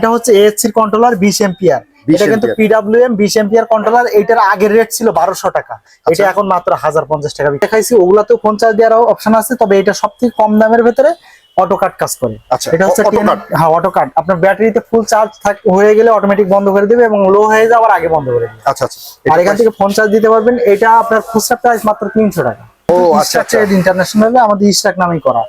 এটা হচ্ছে ASC controller 20 ampere. এটা কিন্তু পিডব্লিউএম 20 এম্পিয়ার কন্ট্রোলার। এটার আগের রেট ছিল 1200 টাকা, এটা এখন মাত্র 1050 টাকা দেখাইছি। ওগুলাতেও ফোন চার্জ দেওয়ার অপশন আছে, তবে এটা সবথেকে কম দামের ভিতরে অটো কাট কাজ করে। এটা হচ্ছে হ্যাঁ অটো কাট। আপনার ব্যাটারিতে ফুল চার্জ হয়ে গেলে অটোমেটিক বন্ধ করে দিবে এবং লো হয়ে যাওয়ার আগে বন্ধ করে দিবে। আচ্ছা আচ্ছা। আর এখান থেকে ফোন চার্জ দিতে পারবেন। এটা আপনার খুচরা প্রাইস মাত্র 300 টাকা। ও আচ্ছা আচ্ছা, ইন্টারন্যাশনাল আমাদের ইশরাক নামেই করা।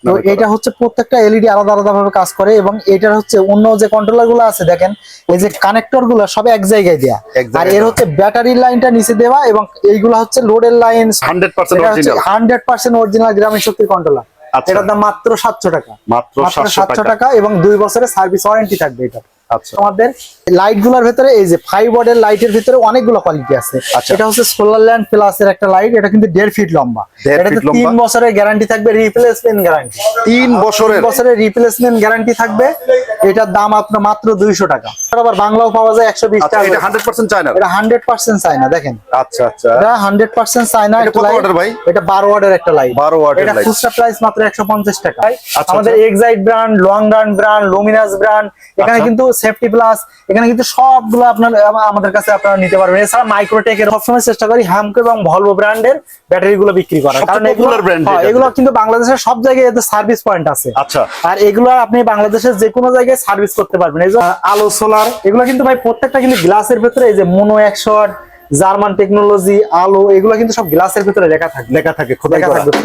তো এটা হচ্ছে প্রত্যেকটা এলইডি আলাদা আলাদা ভাবে কাজ করে এবং এটার হচ্ছে অন্য যে কন্ট্রোলার গুলো আছে দেখেন এই যে কানেক্টর গুলো সব এক জায়গায় দেয়া, আর এর হচ্ছে ব্যাটারির লাইনটা নিচে দেওয়া এবং এইগুলা হচ্ছে লোডের লাইন 100% অরিজিনাল গ্রামীণ শক্তির কন্ট্রোলার। এটার দাম মাত্র 700 টাকা, মাত্র 700 টাকা এবং 2 বছরের সার্ভিস ওয়ারেন্টি থাকবে এটা। আমাদের লাইট গুলার ভিতরে এই যে 5 ওয়াটের লাইটের ভিতরে অনেকগুলো কোয়ালিটি আছে। এটা হচ্ছে সোলার ল্যান্ড প্লাস এর একটা লাইট, এটা কিন্তু 1.5 ফিট লম্বা। এটাতে 3 বছরের গ্যারান্টি থাকবে, রিপ্লেসমেন্ট গ্যারান্টি 3 বছরের রিপ্লেসমেন্ট গ্যারান্টি থাকবে। এটার দাম আপনার মাত্র 200 টাকা। আবার বাংলাও পাওয়া যায় 120 টাকা। এটা 100% চায়না, এটা 100% চায়না দেখেন। আচ্ছা আচ্ছা, এটা 100% চায়না। এটা কত ওয়াটের ভাই? এটা 12 ওয়াটের একটা লাইট। 12 ওয়াটের লাইট। এটা খুচরা প্রাইস মাত্র 150 টাকা। আমাদের excite brand, long run brand, Luminous brand, এখানে কিন্তু সেফটি প্লাস, এখানে কিন্তু সবগুলো আপনার আমাদের কাছে আপনারা নিতে পারবেন। এছাড়া মাইক্রোটেক এর সবসময় চেষ্টা করি হ্যামকো এবং ভলভো ব্র্যান্ডের ব্যাটারি গুলো বিক্রি করা, কারণ এগুলো কিন্তু বাংলাদেশের সব জায়গায় এতে সার্ভিস পয়েন্ট আছে। আচ্ছা, আর এগুলো আপনি বাংলাদেশের যে কোনো জায়গায় সার্ভিস করতে পারবেন। এই যে আলো সোলার, এগুলো কিন্তু ভাই প্রত্যেকটা কিন্তু গ্লাসের ভিতরে এই যে মোনো 100 জার্মান টেকনোলজি আলো, এগুলো কিন্তু সব গ্লাসের ভিতরে লেখা থাকে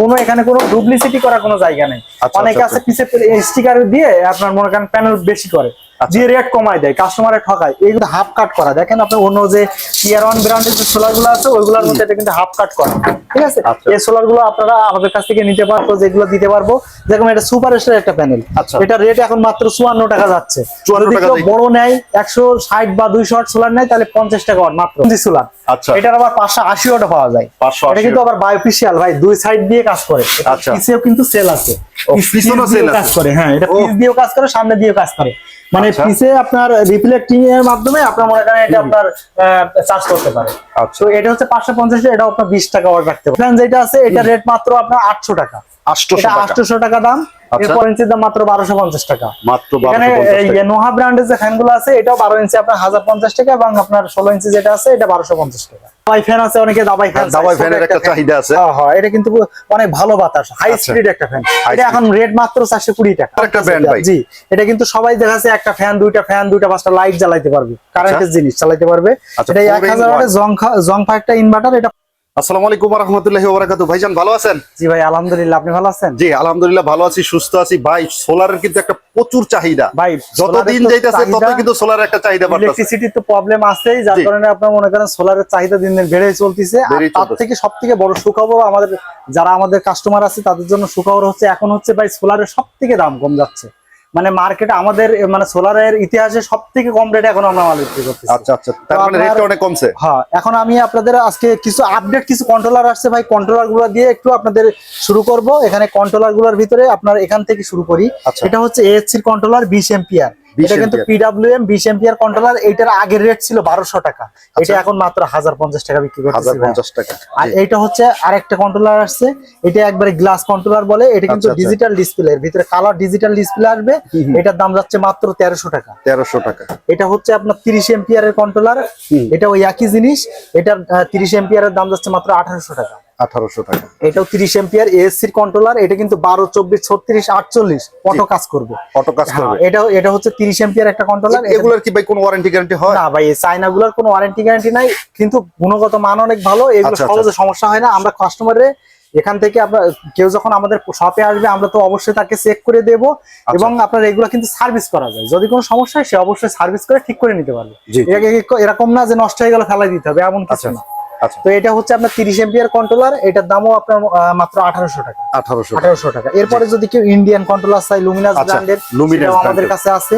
কোনো এখানে কোনো ডুপ্লিসিটি করার কোনো জায়গা নেই। অনেকে আছে পিছে স্টিকার দিয়ে আপনার মনে করেন প্যানেল বেশি করে দিয়ে রেট কমায় দেয়, কাস্টমারে ঠকায়। এইগুলো হাফ কাট করা দেখেন আপনার অন্য যে টিয়ার 1 ব্র্যান্ডের যে সোলার গুলো আছে ওইগুলোর মধ্যে এটা কিন্তু হাফ কাট করা, ঠিক আছে। এই সোলার গুলো আপনারা আমাদের কাছ থেকে নিতে পারবো, যেগুলো দিতে পারবো। যেরকম এটা সুপার স্টার একটা প্যানেল, এটা রেট এখন মাত্র 54 টাকা যাচ্ছে। যদি কেউ বড় নেয় 160 বা 200 ওয়াট সোলার নেয় তাহলে 50 টাকা ওয়াট মাত্র সোলার। এটার আবার 580 ওয়াট পাওয়া যায়। এটা কিন্তু আবার বায়োফিশিয়াল ভাই, দুই সাইড দিয়ে কাজ করে। পিছেও কিন্তু সেল আছে, পিছনেও সেল কাজ করে। হ্যাঁ, এটা পিছ দিয়েও কাজ করে, সামনে দিয়েও কাজ করে। মানে পিছে আপনার রিফ্লেক্টিং এর মাধ্যমে আপনার মনে করেন এটা আপনার চার্জ করতে পারে। তো এটা হচ্ছে 550, এটা আপনার 20 টাকা ওয়াট রাখতে পারেন। যেটা আছে এটা রেট মাত্র আপনার 800 টাকা। 800 টাকা দাম। এরপর ইঞ্চির দাম মাত্র 1250 টাকা। এখানে নোহা ব্র্যান্ডের যে ফ্যানগুলো আছে এটাও 12 ইঞ্চি আপনার 1050 টাকা এবং আপনার 16 ইঞ্চি যেটা আছে এটা 1250 টাকা। দাবাই ফ্যান আছে, অনেকে দাবাই ফ্যানের একটা চাহিদা আছে। হ্যাঁ, এটা কিন্তু অনেক ভালো বাতাস, হাই স্পিড একটা ফ্যান। এটা এখন রেট মাত্র 420 টাকা। একটা ব্র্যান্ড ভাই। জি, এটা কিন্তু সবাই দেখাচ্ছে একটা ফ্যান, দুইটা ফ্যান, দুইটা পাঁচটা লাইট জ্বালাইতে পারবে, কারেন্টের জিনিস চালাতে পারবে। এটা 1000 ওয়াটের জংফা একটা ইনভার্টার। এটা আসসালামু আলাইকুম ওয়া রাহমাতুল্লাহি ওয়া বারাকাতুহু। ভাইজান ভালো আছেন? জি ভাই আলহামদুলিল্লাহ, আপনি ভালো আছেন? জি আলহামদুলিল্লাহ ভালো আছি, সুস্থ আছি। ভাই সোলারের কিন্তু একটা প্রচুর চাহিদা ভাই, যতদিন যাইতেছে ততই কিন্তু সোলারের একটা চাহিদা বাড়তেছে। ইলেকট্রিসিটির তো প্রবলেম আছেই, যার কারণে আপনারা মনে করেন সোলারের চাহিদা দিন দিন বেড়ে চলতেছে। আর তার থেকে সবথেকে বড় সুখবর আমাদের যারা আমাদের কাস্টমার আছে তাদের জন্য সুখবর হচ্ছে এখন হচ্ছে ভাই সোলারের সবথেকে দাম কম যাচ্ছে। মানে মার্কেটে আমাদের মানে সোলারের ইতিহাসে সবথেকে কম রেটে এখন আমরা মাল বিক্রি করতেছি। আচ্ছা আচ্ছা, তার মানে রেটটা অনেক কমছে। হ্যাঁ, এখন আমি আপনাদের আজকে কিছু আপডেট, কিছু কন্ট্রোলার আসছে ভাই, কন্ট্রোলার গুলো দিয়ে একটু আপনাদের শুরু করব। এখানে কন্ট্রোলার গুলোর ভিতরে আপনার এখান থেকে শুরু করি। এটা হচ্ছে এএসসি কন্ট্রোলার 20 এম্পিয়ার। এটা কিন্তু পিডব্লিউএম 20 এম্পিয়ার কন্ট্রোলার। এটার আগের রেট ছিল 1200 টাকা, এটা এখন মাত্র 1050 টাকা বিক্রি করতেছি। 1050 টাকা। আর এইটা হচ্ছে আরেকটা কন্ট্রোলার আসছে, এটা একবারে গ্লাস কন্ট্রোলার বলে। এটা কিন্তু ডিজিটাল ডিসপ্লে, এর ভিতরে কালার ডিজিটাল ডিসপ্লে আসবে। এটার দাম যাচ্ছে মাত্র 1300 টাকা। 1300 টাকা। এটা হচ্ছে আপনার 30 এম্পিয়ারের কন্ট্রোলার, এটা ওই একই জিনিস। এটার 30 এম্পিয়ারের দাম যাচ্ছে মাত্র 1800 টাকা। 1800 টাকা। এটাও 30 এম্পিয়ার এএসসি কন্ট্রোলার। এটা কিন্তু 12, 24, 36, 48 অটো কাজ করবে, অটো কাজ করবে। এটা হচ্ছে 30 এম্পিয়ার একটা কন্ট্রোলার। এগুলোর কি ভাই কোনো ওয়ারেন্টি গ্যারান্টি হয়? না ভাই, চায়নাগুলোর কোনো ওয়ারেন্টি গ্যারান্টি নাই, কিন্তু গুণগত মান অনেক ভালো। এগুলো সহজে সমস্যা হয় না। আমরা কাস্টমারের এখান থেকে আপনার কেউ যখন আমাদের শপে আসবে আমরা তো অবশ্যই তাকে চেক করে দেব এবং আপনার এগুলো কিন্তু সার্ভিস করা যায়। যদি কোনো সমস্যা হয় সে অবশ্যই সার্ভিস করে ঠিক করে নিতে পারবে। এরকম না যে নষ্ট হয়ে গেলে ফেলাই দিতে হবে, এমন কিছু না। তো এটা হচ্ছে আপনার 30 এম্পিয়ার কন্ট্রোলার। এটার দামও আপনার মাত্র 1800 টাকা। 1800 টাকা। এরপরে যদি কেউ ইন্ডিয়ান কন্ট্রোলার চাই লুমিনাস ব্র্যান্ডের, আমাদের কাছে আছে।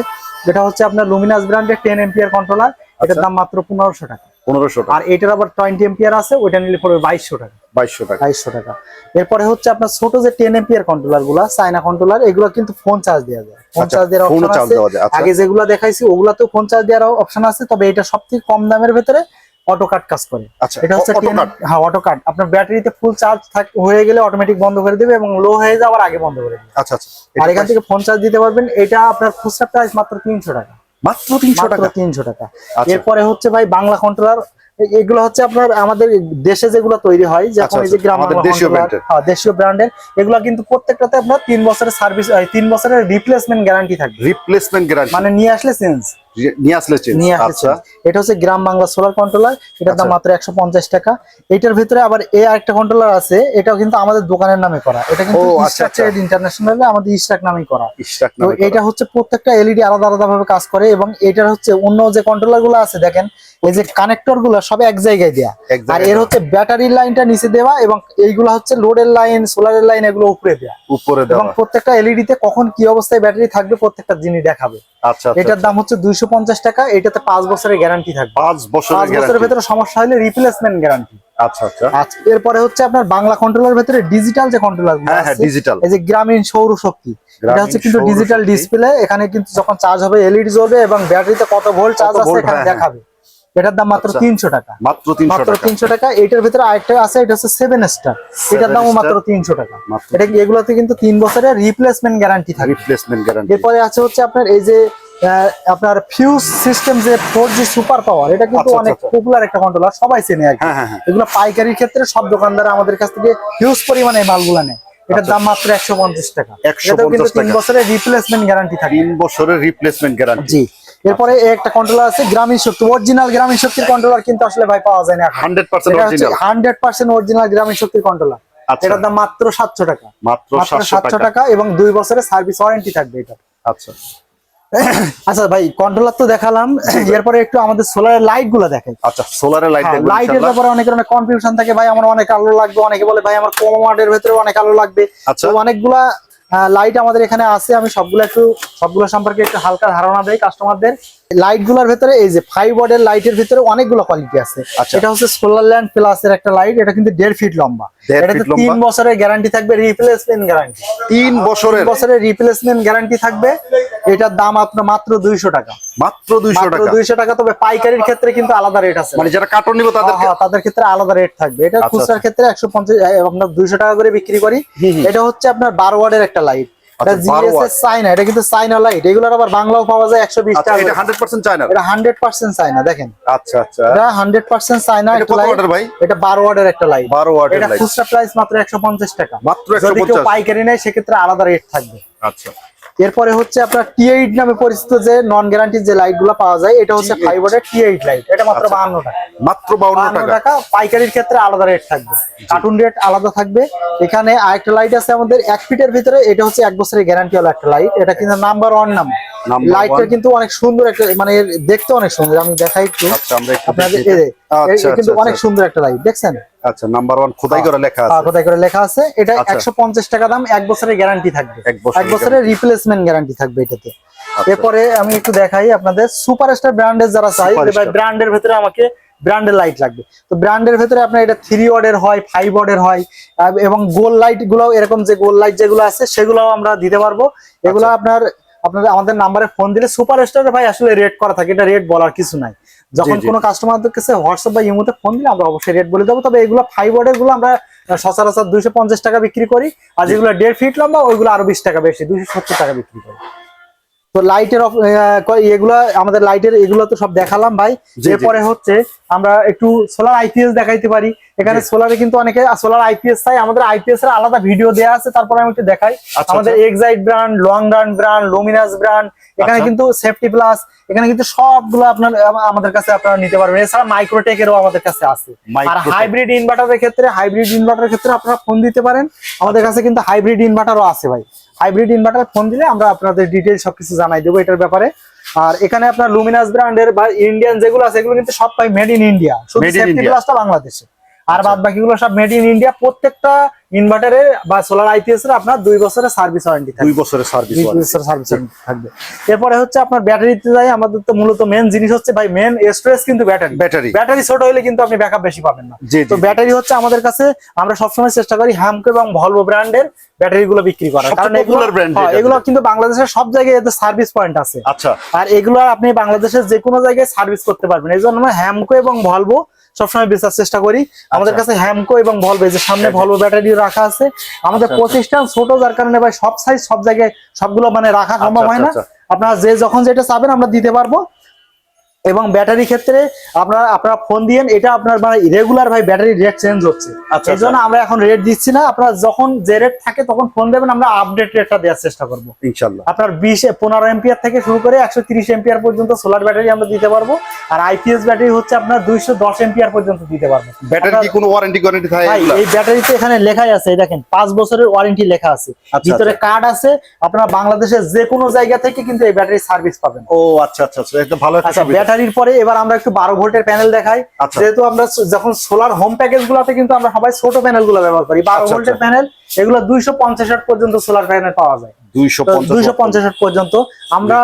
এটা হচ্ছে আপনার লুমিনাস ব্র্যান্ডের 10 এম্পিয়ার কন্ট্রোলার। এটার দাম মাত্র 1500 টাকা। 1500 টাকা। আর এটার আবার 20 এম্পিয়ার আছে, ওইটা নিলে পড়বে 2200 টাকা। 2200 টাকা। এরপরে হচ্ছে আপনার ছোট যে 10 এম্পিয়ার কন্ট্রোলার গুলা, চায়না কন্ট্রোলার, এগুলো কিন্তু ফোন চার্জ দেওয়া যায়। ফোন চার্জ দেওয়ার অপশন আছে। আগে যেগুলো দেখাইছি ওগুলাতেও ফোন চার্জ দেওয়ার অপশন আছে, তবে এটা সবথেকে কম দামের ভিতরে অটো কাট কাজ করে। এটা হচ্ছে হ্যাঁ অটো কাট। আপনার ব্যাটারিতে ফুল চার্জ হয়ে গেলে অটোমেটিক বন্ধ করে দিবে এবং লো হয়ে যাওয়ার আগে বন্ধ করে দিবে। আচ্ছা আচ্ছা। আর এখান থেকে ফোন চার্জ দিতে পারবেন। এটা আপনার খুচরা প্রাইস মাত্র 300 টাকা। মাত্র 300 টাকা। 300 টাকা। আচ্ছা। এরপরে হচ্ছে ভাই বাংলা কন্ট্রোলার, এগুলো হচ্ছে আপনার আমাদের দেশে যেগুলো তৈরি হয়, যেমন এই যে গ্রাম বাংলা কন্ট্রোলার, দেশীয় ব্র্যান্ডের, এগুলো কিন্তু প্রত্যেকটাতে আপনার 3 বছরের সার্ভিস, 3 বছরের রিপ্লেসমেন্ট গ্যারান্টি থাকবে। রিপ্লেসমেন্ট গ্যারান্টি মানে নিয়ে আসলে চেঞ্জ। আচ্ছা। এটা হচ্ছে গ্রাম বাংলা সোলার কন্ট্রোলার, এটার দাম মাত্র 150 টাকা। এটার ভিতরে আবার একটা কন্ট্রোলার আছে, এটাও কিন্তু আমাদের দোকানের নামে করা, এটা কিন্তু ইশরাক ট্রেড ইন্টারন্যাশনালে আমাদের ইশরাক নামেই করা। তো এটা হচ্ছে প্রত্যেকটা এলইডি আলাদা আলাদা ভাবে কাজ করে, এবং এটার হচ্ছে অন্য যে কন্ট্রোলার গুলো আছে দেখেন, এই যে কানেক্টর গুলো সব এক জায়গায় দেয়া, আর এর হচ্ছে ব্যাটারির লাইনটা নিচে দেওয়া, এবং এইগুলা হচ্ছে লোডের লাইন, সোলারের লাইন, এগুলো উপরে দেওয়া, এবং প্রত্যেকটা এলইডি তে কখন কি অবস্থায় ব্যাটারি থাকবে প্রত্যেকটা জিনিস দেখাবে। আচ্ছা। এটার দাম হচ্ছে 250 টাকা। এটাতে 5 বছরের গ্যারান্টি থাকবে। 5 বছরের ভিতরে সমস্যা হলে রিপ্লেসমেন্ট গ্যারান্টি। আচ্ছা আচ্ছা। এরপরে হচ্ছে আপনার বাংলা কন্ট্রোলার ভিতরে ডিজিটাল যে কন্ট্রোলার গুলো আছে, ডিজিটাল, এই যে গ্রামীণ সৌরশক্তি, এটা হচ্ছে কিন্তু ডিজিটাল ডিসপ্লে, এখানে কিন্তু যখন চার্জ হবে এলইডি জ্বলবে এবং ব্যাটারিতে কত ভোল্ট চার্জ আছে এখানে দেখাবে। এটার দাম মাত্র 300 টাকা। মাত্র 300 টাকা। এটার ভিতরে আরেকটা আছে, এটা হচ্ছে 7 স্টার, এটার দামও মাত্র 300 টাকা। এটা এগুলোতে কিন্তু 3 বছরের রিপ্লেসমেন্ট গ্যারান্টি থাকে। এরপরে আছে হচ্ছে আপনার এই যে আপনার ফিউজ সিস্টেম, যে 4G সুপার পাওয়ার, এটা কিন্তু অনেক পপুলার একটা কন্ট্রোলার, সবাই চেনে আর কি। এগুলো পাইকারির ক্ষেত্রে সব দোকানদার আমাদের কাছ থেকে হিউজ পরিমাণে মালগুলো নেয়। এটার দাম মাত্র 150 টাকা। এটাও কিন্তু 3 বছরের রিপ্লেসমেন্ট গ্যারান্টি থাকে। 3 বছরের রিপ্লেসমেন্ট গ্যারান্টি। জি। এরপরে একটা কন্ট্রোলার আছে গ্রামীণ শক্তি, অরিজিনাল গ্রামীণ শক্তির কন্ট্রোলার কিন্তু আসলে ভাই পাওয়া যায় না। 100% অরিজিনাল, 100% অরিজিনাল গ্রামীণ শক্তির কন্ট্রোলার। এটার দাম মাত্র 700 টাকা। মাত্র 700 টাকা, এবং 2 বছরের সার্ভিস ওয়ারেন্টি থাকবে এটা। আচ্ছা আচ্ছা ভাই, কন্ট্রোলার তো দেখালাম, এরপরে একটু আমাদের সোলারের লাইট গুলো দেখেন। আচ্ছা, সোলারের লাইট দেখবেন। লাইটের ব্যাপারে অনেক ধরনের কনফিউশন থাকে, ভাই আমার অনেক আলো লাগবে, অনেকে বলে ভাই আমার কম ওয়াটের ভিতরে অনেক আলো লাগবে। আচ্ছা, তো অনেকগুলা লাইট আমাদের এখানে আছে, আমি সবগুলো সম্পর্কে একটু হালকা ধারণা দেই কাস্টমারদের। লাইট গুলার ভিতরে এই যে 5 ওয়াটের লাইটের ভিতরে অনেকগুলো কোয়ালিটি আছে। এটা হচ্ছে সোলার ল্যান্ড প্লাস এর একটা লাইট, এটা কিন্তু 1.5 ফিট লম্বা। এটাতে 3 বছরের গ্যারান্টি থাকবে, রিপ্লেসমেন্ট গ্যারান্টি। 3 বছরের রিপ্লেসমেন্ট গ্যারান্টি থাকবে। এটার দাম আপনার মাত্র 200 টাকা। মাত্র 200 টাকা। তবে পাইকারির ক্ষেত্রে কিন্তু আলাদা রেট আছে, মানে যারা কার্টন নিব তাদের ক্ষেত্রে আলাদা রেট থাকবে। এটা খুচরার ক্ষেত্রে 150, আপনার 200 টাকা করে বিক্রি করি। এটা হচ্ছে আপনার 12 ওয়াটের একটা লাইট, এটা জিএসএস চায়না, এটা কিন্তু চায়না লাইট। এগুলোর আবার বাংলাও পাওয়া যায় 120 টাকা। এটা 100% চায়না, এটা 100% চায়না দেখেন। আচ্ছা আচ্ছা, এটা 100% চায়না একটা লাইট। ভাই এটা 12 ওয়াটের একটা লাইট। 12 ওয়াটের এটা লাইট। খুচরা প্রাইস মাত্র 150 টাকা। মাত্র 150। যদি কেউ পাইকারি নেয় সেক্ষেত্রে আলাদা রেট থাকবে। আচ্ছা। এরপরে হচ্ছে আপনার T8 নামে পরিচিত যে নন গ্যারান্টি যে লাইট গুলো পাওয়া যায়, এটা হচ্ছে 5 ওয়াটের T8 লাইট। এটা মাত্র 52 টাকা। মাত্র 52 টাকা। পাইকারির ক্ষেত্রে আলাদা রেট থাকবে, কার্টুন রেট আলাদা থাকবে। এখানে আরেকটা লাইট আছে আমাদের 1 ফিটের ভিতরে, এটা হচ্ছে 1 বছরের গ্যারান্টি হলো একটা লাইট। এটা কিন্তু নাম্বার 1 নাম। লাইটটা কিন্তু অনেক সুন্দর একটা, মানে দেখতে অনেক সুন্দর, আমি দেখাই একটু আপনাদের। এটা কিন্তু অনেক সুন্দর একটা লাইট, দেখছেন? আচ্ছা, নাম্বার 1 খোদাই করে লেখা আছে। খোদাই করে লেখা আছে। এটা 150 টাকা দাম, 1 বছরের গ্যারান্টি থাকবে, 1 বছরের রিপ্লেসমেন্ট গ্যারান্টি থাকবে এটাতে। এরপরে আমি একটু দেখাই আপনাদের সুপারস্টার ব্র্যান্ডের যারা চাই, ভাই ব্র্যান্ডের ভিতরে আমাকে ব্র্যান্ডের লাইট লাগবে, তো ব্র্যান্ডের ভিতরে আপনার এটা 3 ওয়াটের হয়, 5 ওয়াটের হয়, এবং গোল লাইট গুলো এরকম যে গোল লাইট যেগুলো আছে সেগুলোও আমরা দিতে পারবো। এগুলো আপনাদের আমাদের নাম্বারে ফোন দিলে, সুপারস্টারে ভাই আসলে রেট করা থাকে, এটা রেট বলার কিছু নাই। যখন কোনো কাস্টমারদের কাছে হোয়াটসঅ্যাপ বা ইমোতে ফোন দিলে আমরা অবশ্যই রেট বলে দেবো। তবে এগুলো 5 ওয়াটের গুলো আমরা সচরাচর 250 টাকা বিক্রি করি, আর যেগুলো 1.5 ফিট লম্বা ওইগুলো আরো 20 টাকা বেশি, 270 টাকা বিক্রি করি। তো লাইটের এগুলা আমাদের লাইটের এগুলো তো সব দেখালাম ভাই। এরপরে হচ্ছে আমরা একটু সোলার আইপিএস দেখাইতে পারি। এখানে সোলারে কিন্তু অনেকে সোলার আইপিএস চাই, আমাদের আইপিএস এর আলাদা ভিডিও দেওয়া আছে, তারপরে আমি একটু দেখাই। আমাদের excite brand, long run brand, Luminous brand, এখানে কিন্তু সেফটি প্লাস, এখানে কিন্তু সবগুলো আপনার আমাদের কাছে আপনারা নিতে পারবেন। এছাড়া মাইক্রোটেকেরও আমাদের কাছে আছে। আর হাইব্রিড ইনভার্টারের ক্ষেত্রে আপনারা ফোন দিতে পারেন, আমাদের কাছে কিন্তু হাইব্রিড ইনভার্টারও আছে ভাই। হাইব্রিড ইনভার্টার ফোন দিলে আমরা আপনাদের ডিটেইলস সবকিছু জানাই দেবো এটার ব্যাপারে। আর এখানে আপনার লুমিনাস ব্র্যান্ডের বা ইন্ডিয়ান যেগুলো আছে এগুলো কিন্তু সব পাই মেড ইন ইন্ডিয়া, শুধু সেফটি প্লাসটা বাংলাদেশে, আর বাদ বাকিগুলো সব মেড ইন ইন্ডিয়া। প্রত্যেকটা ইনভার্টারে বা সোলার আইপিএস এর আপনার 2 বছরের সার্ভিস ওয়ারেন্টি থাকবে, 2 বছরের সার্ভিস ওয়ারেন্টি থাকবে। এরপরে হচ্ছে আপনার ব্যাটারিতে যাই, আমাদের তো মূলত মেন জিনিস হচ্ছে ভাই, মেন স্টোরেজ কিন্তু ব্যাটারি ছোট হলে কিন্তু আপনি ব্যাকআপ বেশি পাবেন না। তো ব্যাটারি হচ্ছে আমাদের কাছে আমরা সবসময় চেষ্টা করি হ্যামকো এবং ভলভো ব্র্যান্ডের ব্যাটারি গুলো বিক্রি করার, কারণ এগুলো কিন্তু বাংলাদেশের সব জায়গায় এতে সার্ভিস পয়েন্ট আছে। আচ্ছা, আর এগুলো আপনি বাংলাদেশের যে কোনো জায়গায় সার্ভিস করতে পারবেন। এই জন্য আমরা হ্যামকো এবং ভলভো সবসময় বেচার চেষ্টা করি। আমাদের কাছে হ্যামকো এবং ভলভো, যে সামনে ভলভো ব্যাটারি রাখা আছে, আমাদের প্রতিষ্ঠান ছোট, যার কারণে ভাই সব সাইজ সব জায়গায় সবগুলো মানে রাখা সম্ভব হয় না। আপনারা যখন যেটা চাবেন আমরা দিতে পারবো। এবং ব্যাটারি ক্ষেত্রে আপনারা ফোন দিয়েন, এটা আপনার মানে রেগুলার ভাই ব্যাটারি রেট চেঞ্জ হচ্ছে, আচ্ছা, এই জন্য আমরা এখন রেট দিচ্ছি না। আপনারা যখন যে রেট থাকে তখন ফোন দেবেন, আমরা আপডেট রেটটা দেওয়ার চেষ্টা করবো ইনশাআল্লাহ। আপনার 15 এম্পিয়ার থেকে শুরু করে 130 এম্পিয়ার পর্যন্ত সোলার ব্যাটারি আমরা দিতে পারবো। আর আইপিএস ব্যাটারি হচ্ছে আপনার 210 এম্পিয়ার পর্যন্ত দিতে পারবো। ব্যাটারি কি কোনো ওয়ারেন্টি গ্যারান্টি থাকে? এই ব্যাটারিতে এখানে লেখাই আছে, দেখেন 5 বছরের ওয়ারেন্টি লেখা আছে, ভিতরে কার্ড আছে। আপনারা বাংলাদেশের যে কোনো জায়গা থেকে কিন্তু এই ব্যাটারি সার্ভিস পাবেন। ও আচ্ছা আচ্ছা আচ্ছা, এটা ভালো একটা সুবিধা। ব্যাটারির পরে এবার আমরা একটু 12 ভোল্টের প্যানেল দেখাই। যেহেতু আমরা যখন সোলার হোম প্যাকেজ গুলাতে কিন্তু আমরা সবাই ছোট প্যানেল গুলো ব্যবহার করি, 12 ভোল্টের প্যানেল, এগুলো 250 ওয়াট পর্যন্ত সোলার প্যানেল পাওয়া যায়। 250 ওয়াট পর্যন্ত আমরা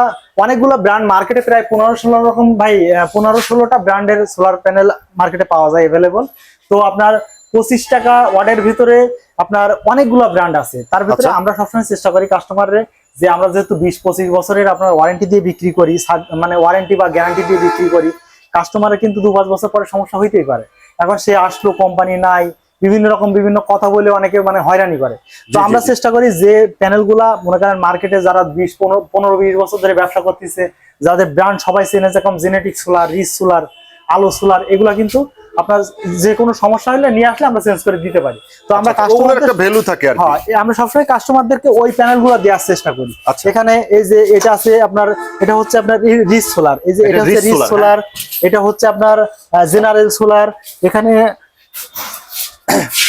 অনেকগুলো ব্র্যান্ড মার্কেটে প্রায় 15-16 রকম ভাই 15-16টা ব্র্যান্ডের সোলার প্যানেল মার্কেটে পাওয়া যায় अवेलेबल। তো আপনার 25 টাকা ওয়াটের ভিতরে আপনার অনেকগুলো ব্র্যান্ড আছে। তার ভিতরে আমরা সবসময় চেষ্টা করি কাস্টমারের যে আমরা যেহেতু 20-25 বছরের আপনার ওয়ারেন্টি দিয়ে বিক্রি করি, মানে ওয়ারেন্টি বা গ্যারান্টি দিয়ে বিক্রি করি, কাস্টমারের কিন্তু 2-5 বছর পরে সমস্যা হইতেই পারে। এখন সে আসলো, কোম্পানি নাই, বিভিন্ন কথা বলে অনেকে মানে হয়রানি করে। তো আমরা চেষ্টা করি যে প্যানেলগুলা মনে করেন মার্কেটে যারা 15-20 বছর ধরে ব্যবসা করতেছে, যাদের ব্র্যান্ড সবাই চেনে, যেরকম জেনেটিক সোলার, রিচ সোলার, আলো সোলার, এগুলা কিন্তু আপনার যে কোনো সমস্যা হলে নিয়ে আসলে আমরা চেঞ্জ করে দিতে পারি। তো আমরা কাস্টমারদের একটা ভ্যালু থাকে আর কি, আমরা সবসময় কাস্টমারদেরকে ওই প্যানেলগুলো দেওয়ার চেষ্টা করি। এখানে এই যে এটা আছে আপনার, এটা হচ্ছে আপনার রিচ সোলার, এই যে এটা হচ্ছে রিচ সোলার, এটা হচ্ছে আপনার জেনারেল সোলার, এখানে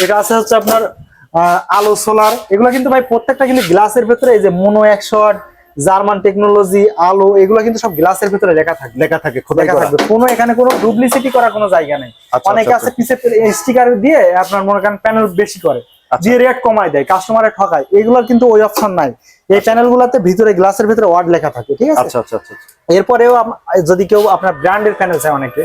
এটা আছে হচ্ছে আপনার আলো সোলার। এগুলো কিন্তু ভাই প্রত্যেকটা কিন্তু গ্লাসের ভিতরে, এই যে মোনো 100, জার্মান টেকনোলজি, আলো, এগুলো কিন্তু সব গ্লাসের ভিতরে লেখা থাকে কোনো এখানে কোনো ডুপ্লিসিটি করার কোনো জায়গা নেই। অনেকে আছে পিছে স্টিকার দিয়ে আপনার মনে করেন প্যানেল বেশি করে দিয়ে রেট কমায় দেয়, কাস্টমারে ঠকায়, এগুলোর কিন্তু ওই অপশন নাই। এই প্যানেল গুলাতে ভিতরে গ্লাসের ভিতরে ওয়ার্ড লেখা থাকে, ঠিক আছে। এরপরেও যদি কেউ আপনার ব্র্যান্ডের প্যানেল চায়, অনেকে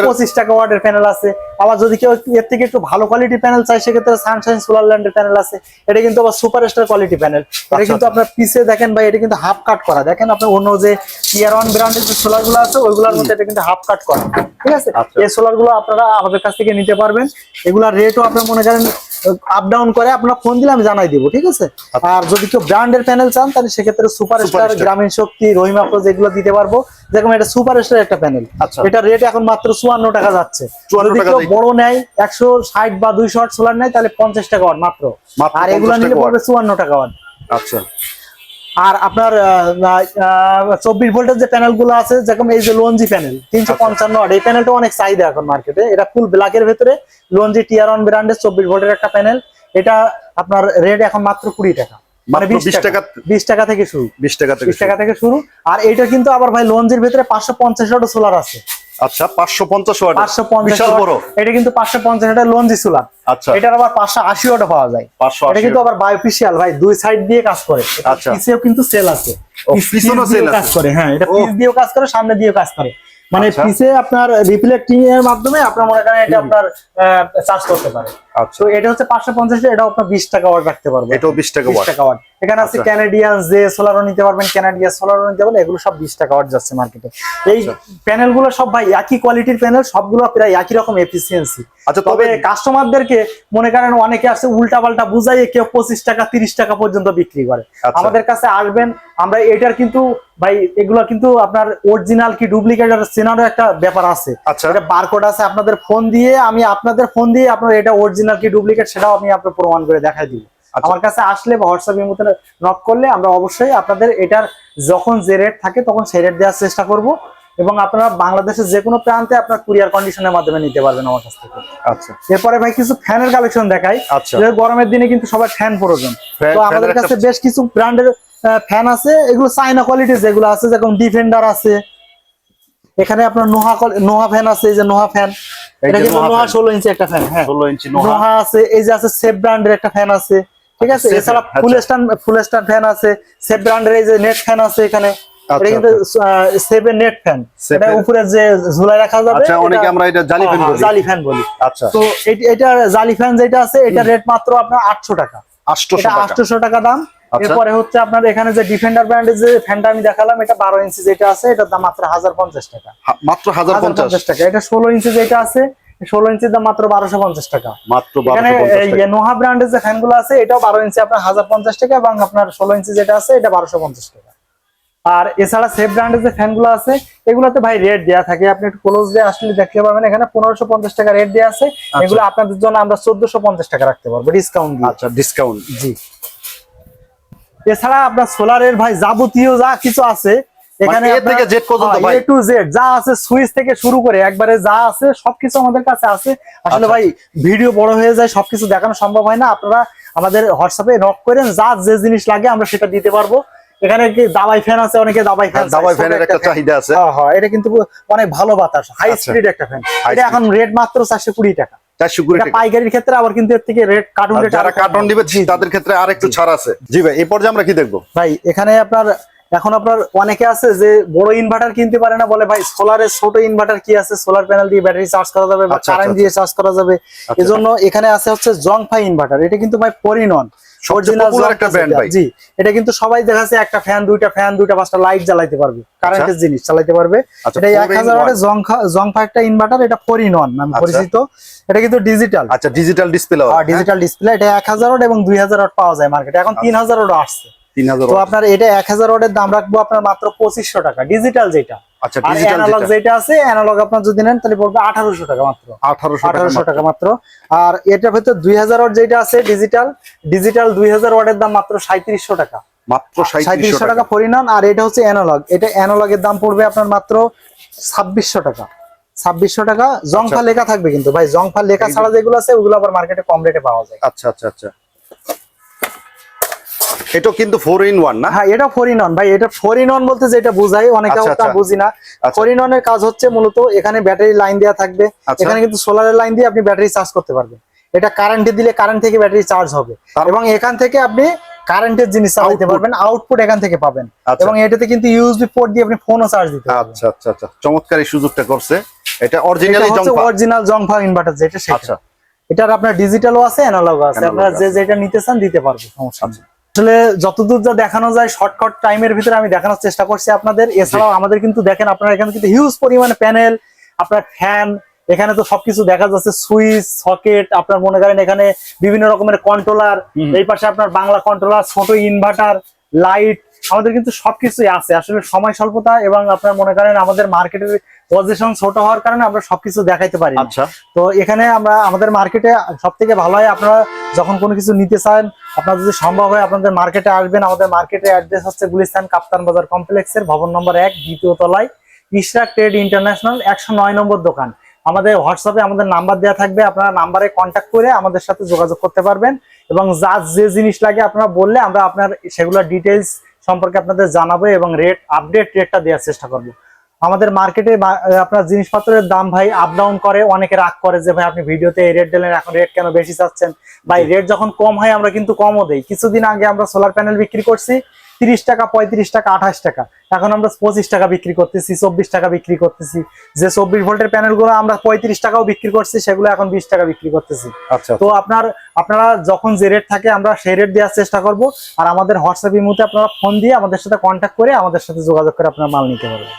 25 টাকা ওয়াটের প্যানেল আছে। আবার যদি কেউ এর থেকে একটু ভালো কোয়ালিটির প্যানেল চায়, সেক্ষেত্রে সানশাইন সোলার ল্যান্ডের প্যানেল আছে। এটা কিন্তু আবার সুপারস্টার কোয়ালিটি প্যানেল। এটা কিন্তু আপনার পিছে দেখেন ভাই, এটা কিন্তু হাফ কাট করা, দেখেন আপনার অন্য যে টিয়ার 1 ব্র্যান্ডের যে সোলার গুলো আছে ওইগুলোর মধ্যে এটা কিন্তু হাফ কাট করা, ঠিক আছে। এই সোলার গুলো আপনারা আমাদের কাছ থেকে নিতে পারবেন। এগুলার রেটও আপনার মনে করেন আপ ডাউন করে, আপনারা ফোন দিলে আমি জানাই দিব, ঠিক আছে। আর যদি কেউ ব্র্যান্ডের প্যানেল চান, তাহলে সেক্ষেত্রে সুপারস্টার, গ্রামীণ শক্তি, রহিমা প্রো, যেগুলো দিতে পারবো। যেরকম এটা সুপারস্টার একটা প্যানেল, এটা রেট এখন মাত্র 54 টাকা যাচ্ছে। যদি কেউ বড় নেয় 160 বা 200 ওয়াট সোলার নেয়, তাহলে 50 টাকা ওয়াট মাত্র। আর এগুলো নিলে পড়বে 54 টাকা ওয়াট। আচ্ছা। আর আপনার 24 ভোল্টের যে প্যানেল গুলো আছে, যেরকম এই যে লঞ্জি প্যানেল 355 ওয়াট, এই প্যানেলটা অনেক চাহিদা এখন মার্কেটে। এটা ফুল ব্ল্যাকের ভিতরে লঞ্জি টিয়ার 1 ব্র্যান্ডের 24 ভোল্টের একটা প্যানেল। এটা আপনার রেট এখন মাত্র 20 টাকা, মানে 20 টাকা থেকে শুরু, 20 টাকা থেকে শুরু। আর এটা কিন্তু আবার ভাই লঞ্জির ভিতরে 550 ওয়াট সোলার আছে। আচ্ছা, 550 ওয়াট, 550 বড়, এটা কিন্তু 550 ওয়াটের লঞ্জি সোলার। আচ্ছা, এটার আবার 580 ওয়াট পাওয়া যায়। এটা কিন্তু আবার বায়োফিশিয়াল ভাই, দুই সাইড দিয়ে কাজ করে। আচ্ছা, পিছেও কিন্তু সেল আছে, পিছনেও সেল কাজ করে। হ্যাঁ, এটা পিছ দিয়েও কাজ করে, সামনে দিয়েও কাজ করে। মানে পিছে আপনার রিফ্লেক্টিং এর মাধ্যমে আপনার মনে করেন এটা আপনার চার্জ করতে পারে। তো এটা হচ্ছে 550, এটা আপনার 20 টাকা ওয়াট রাখতে পারবে। এটাও 20 টাকা ওয়াট। এখানে আছে ক্যানাডিয়ান যে সোলারও নিতে পারবেন, ক্যানাডিয়ান সোলারও নিতে পারবেন, এগুলো সব 20 টাকা ওয়াট যাচ্ছে মার্কেটে। এই প্যানেল গুলো সব ভাই একই কোয়ালিটির প্যানেল, সবগুলো প্রায় একই রকম এফিসিয়েন্সি। আচ্ছা, তবে কাস্টমারদেরকে মনে করেন অনেকে আছে উল্টা পাল্টা বুঝাইয়ে কেউ 25 টাকা 30 টাকা পর্যন্ত বিক্রি করে। আমাদের কাছে আসবেন, আমরা এটার কিন্তু ভাই এগুলো কিন্তু আপনার অরিজিনাল কি ডুপ্লিকেট চেনারও একটা ব্যাপার আছে। এটা বারকোড আছে, আপনাদের ফোন দিয়ে আপনার এটা অরিজিনাল কি ডুপ্লিকেট সেটাও আমি আপনার প্রমাণ করে দেখাই দিব। আমার কাছে আসলে বা হোয়াটসঅ্যাপের মধ্যে নক করলে আমরা অবশ্যই আপনাদের এটার যখন যে রেট থাকে তখন সেই রেট দেওয়ার চেষ্টা করব। এবং আপনারা বাংলাদেশের যে কোনো প্রান্তে আপনার কুরিয়ার কন্ডিশনের মাধ্যমে নিতে পারবেন আমার কাছ থেকে। আচ্ছা, এরপরে ভাই কিছু ফ্যানের কালেকশন দেখাই। গরমের দিনে কিন্তু সবার ফ্যান প্রয়োজন, তো আমাদের কাছে বেশ কিছু ব্র্যান্ডের ফ্যান আছে। এগুলো চাইনা কোয়ালিটি যেগুলো আছে, যেরকম ডিফেন্ডার আছে, এখানে আপনার নোহা ফ্যান আছে, এই যে নোহা ফ্যান, এটা কিন্তু নোহা 16 ইঞ্চি একটা ফ্যান। হ্যাঁ, 16 ইঞ্চি নোহা আছে। এই যে আছে সেফ ব্র্যান্ডের একটা ফ্যান আছে, ঠিক আছে। এছাড়া ফুল স্ট্যান্ড ফ্যান আছে, সেফ ব্র্যান্ডের এই যে নেট ফ্যান আছে এখানে। এটা কিন্তু সেভেন নেট ফ্যান, এটা উপরে যে ঝুলাই রাখা যাবে। আচ্ছা, অনেকে আমরা এটা জালি ফ্যান বলি। আচ্ছা, তো এটা জালি ফ্যান যেটা আছে, এটা রেট মাত্র আপনার 800 টাকা, 800 টাকা দাম। এরপরে হচ্ছে আপনার এখানে যে ডিফেন্ডার ব্র্যান্ডের যে ফ্যানটা আমি দেখালাম, এটা 12 ইঞ্চি যেটা আছে, এটার দাম মাত্র 1050 টাকা, মাত্র 1050 টাকা। এটা 16 ইঞ্চি যেটা আছে, 16 ইঞ্চির দাম মাত্র 1250 টাকা, মাত্র 1250 টাকা। নোহা ব্র্যান্ডের যে ফ্যানগুলো আছে, এটাও 12 ইঞ্চি আপনার 1050 টাকা, এবং আপনার 16 ইঞ্চি যেটা আছে এটা 1250 টাকা। আর এছাড়া সেফ ব্র্যান্ডের যে ফ্যানগুলো আছে এগুলোতে ভাই রেট দেওয়া থাকে, আপনি একটু ক্লোজ দিয়ে আসলে দেখতে পাবেন এখানে 1550 টাকা রেট দেওয়া আছে। এগুলো আপনাদের জন্য আমরা 1450 টাকা রাখতে পারবো ডিসকাউন্ট দিয়ে। আচ্ছা, ডিসকাউন্ট। জি। এছাড়া আপনার সোলারের ভাই যাবতীয় যা কিছু আছে এখানে এ থেকে জেড পর্যন্ত ভাই, A to Z যা আছে, সুইচ থেকে শুরু করে একবারে যা আছে সবকিছু আমাদের কাছে আছে। আসলে ভাই ভিডিও বড় হয়ে যায়, সবকিছু দেখানো সম্ভব হয় না। আপনারা আমাদের হোয়াটসঅ্যাপে নক করেন, যা যে জিনিস লাগে আমরা সেটা দিতে পারবো। এখানে কি দাবাই ফ্যান আছে, অনেকে দাবাই ফ্যান, দাবাই ফ্যানের একটা চাহিদা আছে। হ্যাঁ, এটা কিন্তু অনেক ভালো বাতাস, হাই স্পিড একটা ফ্যান। এটা এখন রেট মাত্র 420 টাকা। 420 টাকা পাইকারির ক্ষেত্রে, আবার কিন্তু এর থেকে রেট কার্টুন রেট, যারা কার্টন নিবে তাদের ক্ষেত্রে আরেকটু ছাড় আছে। জি ভাই, এই পর্যায়ে আমরা কি দেখবো ভাই? এখানে এখন আপনার অনেকে আছে যে বড় ইনভার্টার কিনতে পারে না, বলে ভাই সোলারের ছোট ইনভার্টার কি আছে, সোলার প্যানেল দিয়ে ব্যাটারি চার্জ করা যাবে বা কারেন্ট দিয়ে চার্জ করা যাবে। এজন্য এখানে আছে হচ্ছে জংফাই ইনভার্টার। এটা কিন্তু ভাই ফরিনন অরিজিনাল একটা ব্র্যান্ড ভাই। জি, এটা কিন্তু সবাই দেখাচ্ছে একটা ফ্যান, দুইটা ফ্যান, দুইটা পাঁচটা লাইট জ্বালাইতে পারবে, কারেন্টের জিনিস চালাতে পারবে। এটা 1000 ওয়াটের জংফাই একটা ইনভার্টার, এটা ফরিনন নামে পরিচিত। এটা কিন্তু ডিজিটাল, আচ্ছা ডিজিটাল ডিসপ্লে, ডিজিটাল ডিসপ্লে। এটা 1000 ওয়াট এবং 2000 ওয়াট পাওয়া যায় মার্কেটে, এখন 3000 ওয়াট আসছে। তো আপনার এটা 1000 ওয়াটের দাম রাখবো আপনার মাত্র 2500 টাকা ডিজিটাল যেটা। আচ্ছা, আর অ্যানালগ যেটা আছে, অ্যানালগ আপনার যদি নেন তাহলে পড়বে 1800 টাকা মাত্র। 1800 টাকা মাত্র। আর এটার ভিতর 2000 ওয়াট যেটা আছে ডিজিটাল 2000 ওয়াটের দাম মাত্র 3700 টাকা, মাত্র 3700 টাকা ফরিনন। আর এটা হচ্ছে অ্যানালগ, এটা অ্যানালগের দাম পড়বে আপনার মাত্র 2600 টাকা। 2600 টাকা। জংফা লেখা থাকবে কিন্তু ভাই, জংফা লেখা ছাড়া যেগুলো আছে ওগুলো আবার মার্কেটে কম রেটে পাওয়া যায়। আচ্ছা আচ্ছা আচ্ছা, এটা কিন্তু 4 in 1 না? হ্যাঁ, এটা 4 in 1 ভাই। এটা 4 in 1 বলতে যেটা বোঝায় অনেকে তা বুঝি না। 4 in 1 এর কাজ হচ্ছে মূলত এখানে ব্যাটারি লাইন দেওয়া থাকবে, এখানে কিন্তু সোলারের লাইন দিয়ে আপনি ব্যাটারি চার্জ করতে পারবেন। এটা কারেন্টে দিলে কারেন্ট থেকে ব্যাটারি চার্জ হবে এবং এখান থেকে আপনি কারেন্টের জিনিস চালাতে পারবেন, আউটপুট এখান থেকে পাবেন। এবং এটাতে কিন্তু ইউএসবি পোর্ট দিয়ে আপনি ফোনও চার্জ দিতে পারবেন। আচ্ছা আচ্ছা আচ্ছা, চমৎকার এই সুযোগটা করছে। এটা অরিজিনাল জংফা ইনভার্টার যেটা সেটা। আচ্ছা, এটার আপনার ডিজিটালও আছে, অ্যানালগও আছে, আপনারা যেটা নিতে চান দিতে পারবে, সমস্যা নেই। আসলে যতদূর যা দেখানো যায় শর্টকাট টাইমের ভিতরে আমি দেখানোর চেষ্টা করছি আপনাদের। এছাড়াও আমাদের কিন্তু দেখেন আপনারা এখানে কিন্তু হিউজ পরিমাণে প্যানেল, আপনার ফ্যান, এখানে তো সবকিছু দেখা যাচ্ছে, সুইচ, সকেট, আপনার মনে করেন এখানে বিভিন্ন রকমের কন্ট্রোলার, এই পাশে আপনার বাংলা কন্ট্রোলার, ছোট ইনভার্টার, লাইট, আমাদের কিন্তু সবকিছুই আছে। আসলে সময় স্বল্পতা এবং আপনার মনে করেন আমাদের মার্কেটের পজিশন ছোট হওয়ার কারণে আমরা সবকিছু দেখাইতে পারি। আচ্ছা, তো এখানে আমাদের মার্কেটে সব থেকে ভালো হয় আপনারা যখন কোনো কিছু নিতে চান, আপনার যদি সম্ভব হয় আপনাদের মার্কেটে আসবেন। আমাদের মার্কেটের অ্যাড্রেস হচ্ছে গুলিস্তান কাপ্তান বাজার কমপ্লেক্সের ভবন নম্বর 1, দ্বিতীয় তলায়, ইশরাক ট্রেড ইন্টারন্যাশনাল 109 নম্বর দোকান। আমাদের হোয়াটসঅ্যাপে আমাদের নাম্বার দেওয়া থাকবে, আপনারা নাম্বারে কন্ট্যাক্ট করে আমাদের সাথে যোগাযোগ করতে পারবেন এবং যে জিনিস লাগে আপনারা বললে আমরা আপনার সেগুলোর ডিটেইলস সম্পর্কে আপনাদের জানাবো এবং আপডেট রেটটা দেওয়ার চেষ্টা করব। আমাদের মার্কেটে আপনার জিনিসপত্রের দাম ভাই আপ ডাউন করে, অনেকে রাগ করে যে ভাই আপনি ভিডিওতে এই রেট দিলেন, এখন রেট কেন বেশি চাচ্ছেন। ভাই রেট যখন কম হয় আমরা কিন্তু কমও দেই। কিছুদিন আগে আমরা সোলার প্যানেল বিক্রি করছি 30 টাকা, 35 টাকা, 28 টাকা, এখন আমরা 25 টাকা বিক্রি করতেছি, 24 টাকা বিক্রি করতেছি। যে 24 ভোল্টের প্যানেল গুলো আমরা 35 টাকাও বিক্রি করছি, সেগুলো এখন 20 টাকা বিক্রি করতেছি। তো আপনারা যখন যে রেট থাকে আমরা সেই রেট দেওয়ার চেষ্টা করব। আর আমাদের হোয়াটসঅ্যাপ ইমোতে আপনারা ফোন দিয়ে আমাদের সাথে কন্ট্যাক্ট করে আমাদের সাথে যোগাযোগ করে আপনারা মাল নিতে পারবেন।